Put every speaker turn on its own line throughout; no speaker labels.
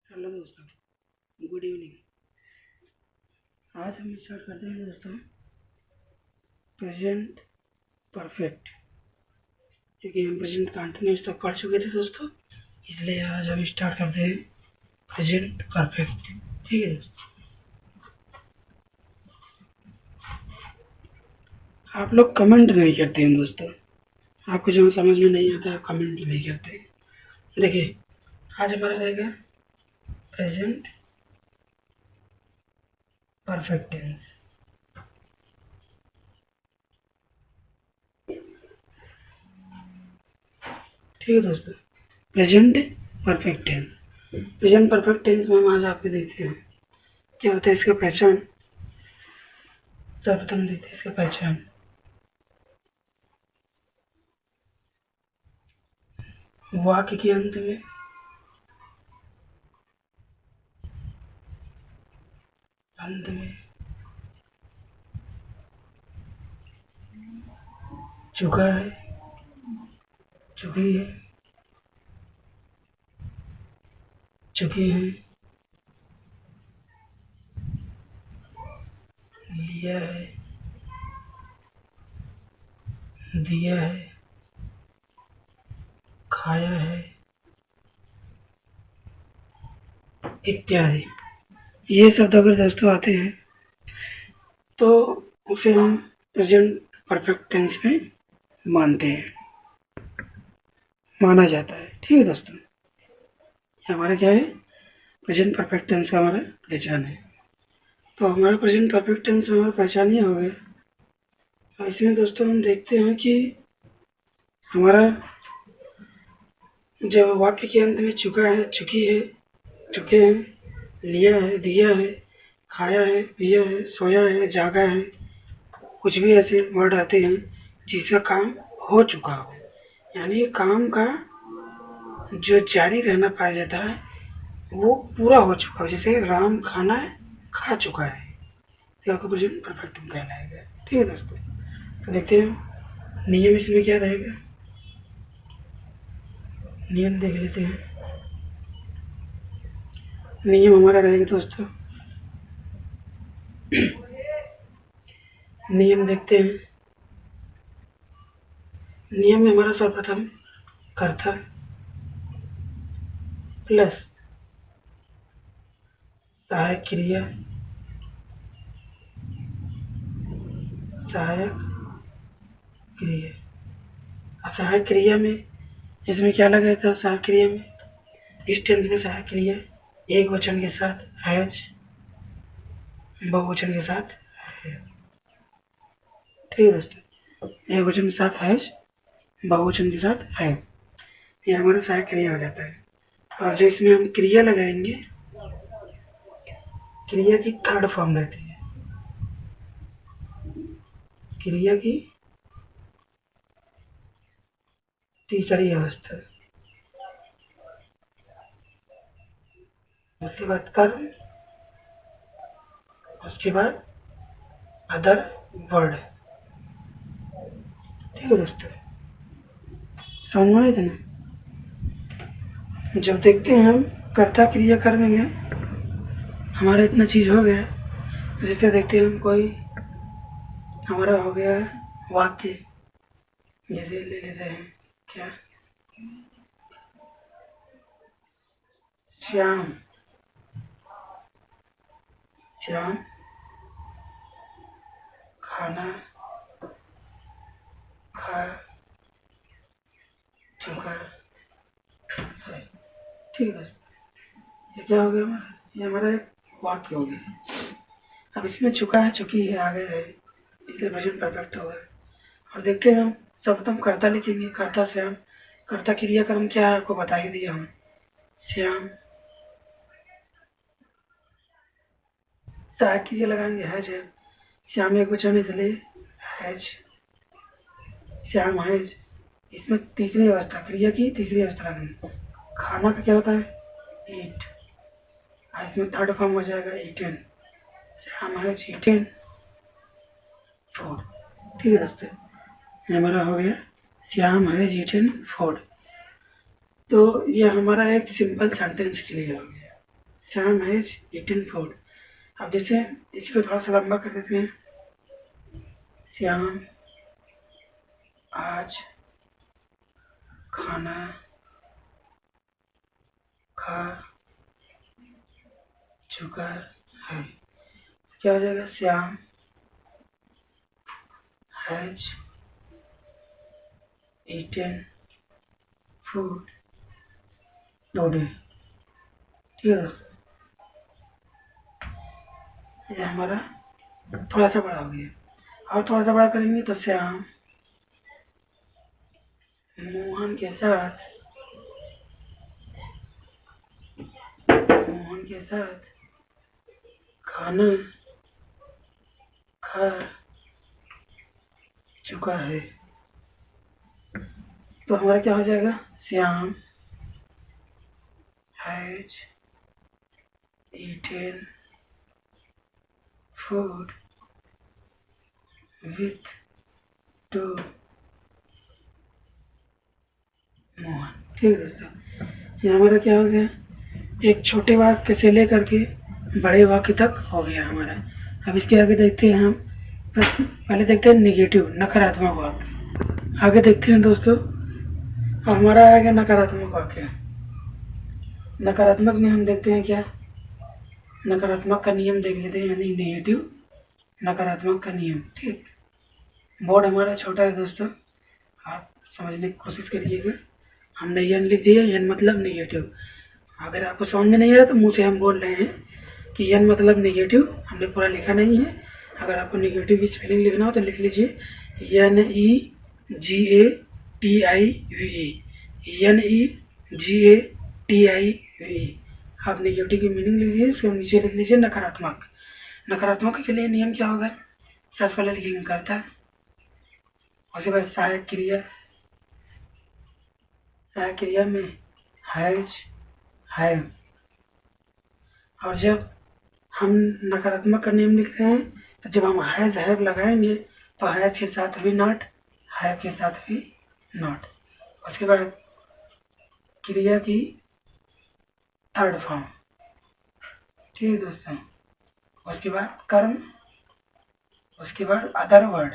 Hello दोस्तों, good evening. आज हम स्टार्ट करते हैं दोस्तों प्रेजेंट परफेक्ट। क्योंकि हम प्रेजेंट कंटिन्यूस तक पढ़ चुके थे दोस्तों, इसलिए आज हम स्टार्ट करते हैं प्रेजेंट परफेक्ट। ठीक है दोस्तों, आप लोग कमेंट नहीं करते हैं दोस्तों। आपको जो समझ में नहीं आता आप कमेंट नहीं करते। देखिए, आज हमारा रहेगा प्रेजेंट परफेक्ट टेंस। ठीक है दोस्तों, present perfect tense. Present perfect tense में हम आज आपको देखते हैं क्या होता है इसका पहचान। सर्वप्रथम देखते हैं इसका पहचान। वाक्य के अंत में चुका है, चुकी है, चुकी है, लिया है, दिया है, खाया है, इत्यादि। ये शब्द अगर दोस्तों आते हैं तो उसे हम प्रेजेंट परफेक्ट टेंस में मानते हैं, माना जाता है। ठीक है दोस्तों, ये हमारा क्या है, प्रेजेंट परफेक्ट टेंस का हमारा पहचान है। तो हमारा प्रेजेंट परफेक्ट टेंस में हमारा पहचान ये हो गया। तो इसमें दोस्तों हम देखते हैं कि हमारा जब वाक्य के अंत में चुका है, चुकी है, चुके हैं, लिया है, दिया है, खाया है, पिया है, सोया है, जागा है, कुछ भी ऐसे वर्ड आते हैं जिसका काम हो चुका हो, यानी काम का जो जारी रहना पाया जाता है वो पूरा हो चुका हो। जैसे राम खाना खा चुका है, तो आपका प्रेजेंट परफेक्ट कहलाएगा। ठीक है दोस्तों, तो देखते हैं नियम इसमें क्या रहेगा। नियम देख लेते हैं। नियम हमारा रहेगा दोस्तों, नियम देखते हैं। नियम में हमारा सर्वप्रथम कर्ता प्लस सहायक क्रिया, सहायक क्रिया। सहायक क्रिया में इसमें क्या लगा था, सहायक क्रिया में इस टेंस में सहायक क्रिया एक वचन के साथ हैज, बहुवचन के साथ है। ठीक है दोस्तों, एक वचन के साथ हैज, बहुवचन के साथ है, ये हमारा सहायक क्रिया हो जाता है। और जो इसमें हम क्रिया लगाएंगे, क्रिया की थर्ड फॉर्म रहती है, क्रिया की तीसरी अवस्था। उसके बाद कर्म, उसके बाद अदर वर्ड। ठीक है दोस्तों, समझ में आया था ना। जब देखते हैं हम कर्ता क्रिया कर्म में हमारा इतना चीज़ हो गया, तो जैसे देखते हैं हम कोई हमारा हो गया वाक्य, जैसे ले लेते हैं क्या, श्याम, श्याम खाना खा चुका है। ठीक है, ये क्या हो गया हमारा, ये हमारा एक वाक्य हो गया। अब इसमें चुका है, चुकी है, आ गया है, इसलिए प्रेजेंट परफेक्ट होगा। और देखते हैं हम सर्वप्रथम कर्ता लिखेंगे, कर्ता श्याम। कर्ता क्रिया कर्म क्या है आपको बता ही दिया हम, श्याम। सहायक क्रिया लगाएंगे हैज है, श्याम एक वचन इसलिए हैज, श्याम हैज। इसमें तीसरी अवस्था, क्रिया की तीसरी अवस्था लगाएंगे। खाना का क्या होता है, ईट, इसमें थर्ड फॉर्म हो जाएगा eaten, Shyam has eaten food. ठीक है दोस्तों, ये हमारा हो गया श्याम हैज ईटेन फूड। तो ये हमारा एक सिंपल सेंटेंस के लिए हो गया। Shyam has eaten food. अब जैसे इसको थोड़ा सा लंबा कर देते हैं, श्याम आज खाना खा चुका है। क्या हो जाएगा? Shyam has eaten food today. ठीक है दोस्तों, ये हमारा थोड़ा सा बड़ा हो गया। और थोड़ा सा बड़ा करेंगे तो श्याम मोहन के साथ खाना खा चुका है। तो हमारा क्या हो जाएगा? Shyam has eaten food with to Mohan. ठीक है दोस्तों, ये हमारा क्या हो गया? एक छोटे वाक्य से लेकर के बड़े वाक्य तक हो गया हमारा। अब इसके आगे देखते हैं हम, पहले देखते हैं निगेटिव, नकारात्मक वाक्य। आगे देखते हैं दोस्तों, अब हमारा आ गया नकारात्मक वाक्य। नकारात्मक में हम देखते हैं क्या? नकारात्मक का नियम देख लेते हैं, यानी नेगेटिव नकारात्मक का नियम। ठीक, बोर्ड हमारा छोटा है दोस्तों, आप समझने की कोशिश करिएगा। हमने एन लिख दिया, एन मतलब नेगेटिव। अगर आपको समझ में नहीं आ रहा तो मुँह से हम बोल रहे हैं कि एन मतलब नेगेटिव, हमने पूरा लिखा नहीं है। अगर आपको नेगेटिव की स्पेलिंग लिखना हो तो लिख लीजिए NEGATIVE, NEGATIVE। आप नेगेटिव की मीनिंग लिख लीजिए, उसके नीचे लिख लीजिए नकारात्मक। नकारात्मक के लिए नियम क्या होगा? सबसे पहले लिखेंगे कर्ता, उसके बाद सहायक क्रिया। सहायक क्रिया में हैज, हैव। और जब हम नकारात्मक का नियम लिख रहे हैं तो जब हम हैज हैव लगाएंगे तो हैज के साथ भी नॉट, हैव के साथ भी नॉट। उसके बाद क्रिया की थर्ड फॉर्म। ठीक है दोस्तों, उसके बाद कर्म, उसके बाद अदर वर्ड।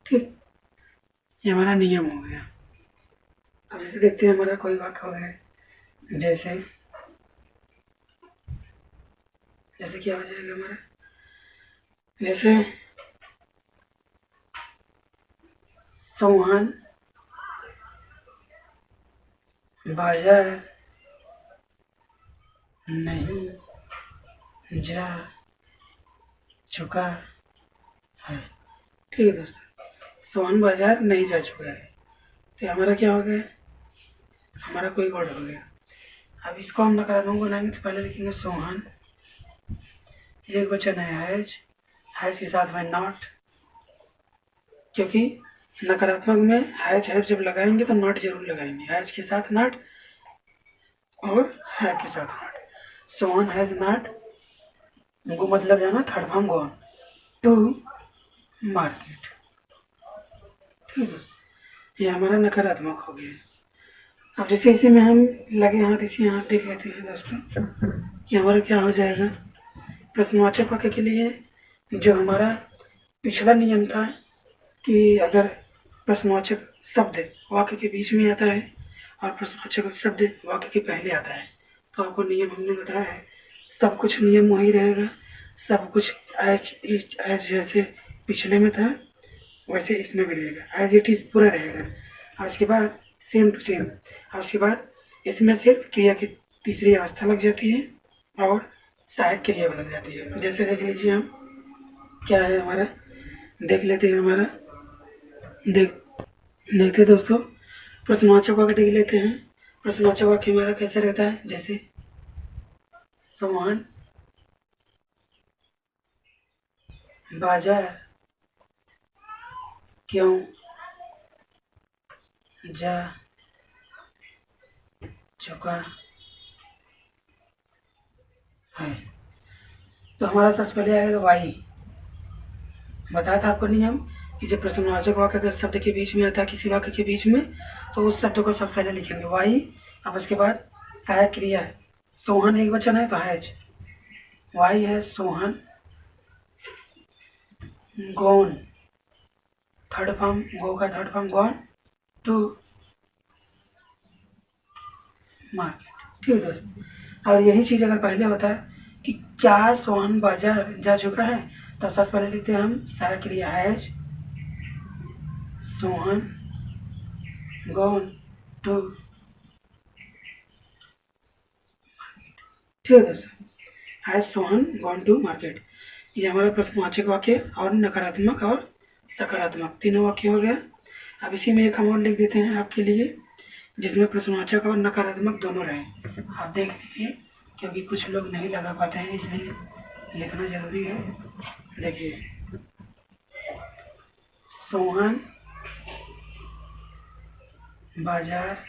ठीक, ये हमारा नियम हो गया। अब जैसे देखते हैं हमारा कोई वाक्य हो गया, जैसे क्या हो जाएगा हमारा? जैसे सोहन बाजार नहीं जा चुका है। ठीक है दोस्तों, सोहन बाजार नहीं जा चुका है। तो हमारा क्या हो गया? हमारा कोई वर्ड हो गया। अब इसको हम नकारात्मक बनाएंगे तो पहले लिखेंगे सोहन, एक वचन है हैज, हैज के साथ में नॉट, क्योंकि नकारात्मक में हैज हैव जब लगाएंगे तो नॉट जरूर लगाएंगे। हैज के साथ नॉट और हैव के साथ not. Sohan has not go मतलब जाना, third form gone to market. ठीक है, ये हमारा नकारात्मक हो गया। अब जैसे इसी में हम लगे हाथ इसी हाथ देख लेते हैं दोस्तों कि हमारा क्या हो जाएगा? प्रश्नवाचक वाक्य के लिए जो हमारा पिछला नियम था कि अगर प्रश्नवाचक शब्द वाक्य के बीच में आता है और प्रश्नवाचक शब्द वाक्य के पहले आता है, तो आपको नियम हमने बताया है, सब कुछ नियम वही रहेगा। सब कुछ एज जैसे पिछले में था वैसे इसमें भी रहेगा, एज इट इज़ पूरा रहेगा। और उसके बाद सेम टू सेम। और उसके बाद इसमें सिर्फ क्रिया की तीसरी अवस्था लग जाती है और सहायक क्रिया बदल जाती है। जैसे देख लीजिए हम क्या है हमारा, देख लेते हैं हमारा, देखते दोस्तों, प्रश्नवाचक वाक्य देख लेते हैं। प्रश्नवाचक वाक्य हमारा कैसे रहता है? जैसे सोहन बाजार क्यों जा चुका है। तो हमारा सबसे पहले आएगा वाई। बताया था आपको नियम कि जब प्रश्नवाचक वाक्य अगर शब्द के बीच में आता है किसी वाक्य के बीच में तो उस शब्द को सबसे पहले लिखेंगे वाई। अब उसके बाद सहायक क्रिया है, सोहन एक वचन है तो हैज, वाई है Sohan gone, third form go का third form gone to market. ठीक है दोस्त, और यही चीज़ अगर पहले होता है कि क्या सोहन बाजार जा चुका है, तो सबसे पहले लिखते हैं हम सहायक क्रिया हैज सोहन गॉन टू। ठीक है दोस्तों, has Sohan gone to market. ये हमारा प्रश्नवाचक वाक्य और नकारात्मक और सकारात्मक तीनों वाक्य हो गया। अब इसी में एक हम और लिख देते हैं आपके लिए, जिसमें प्रश्नवाचक और नकारात्मक दोनों रहे। आप देख लीजिए, क्योंकि कुछ लोग नहीं लगा पाते हैं, इसलिए लिखना जरूरी है। देखिए, सोहन बाजार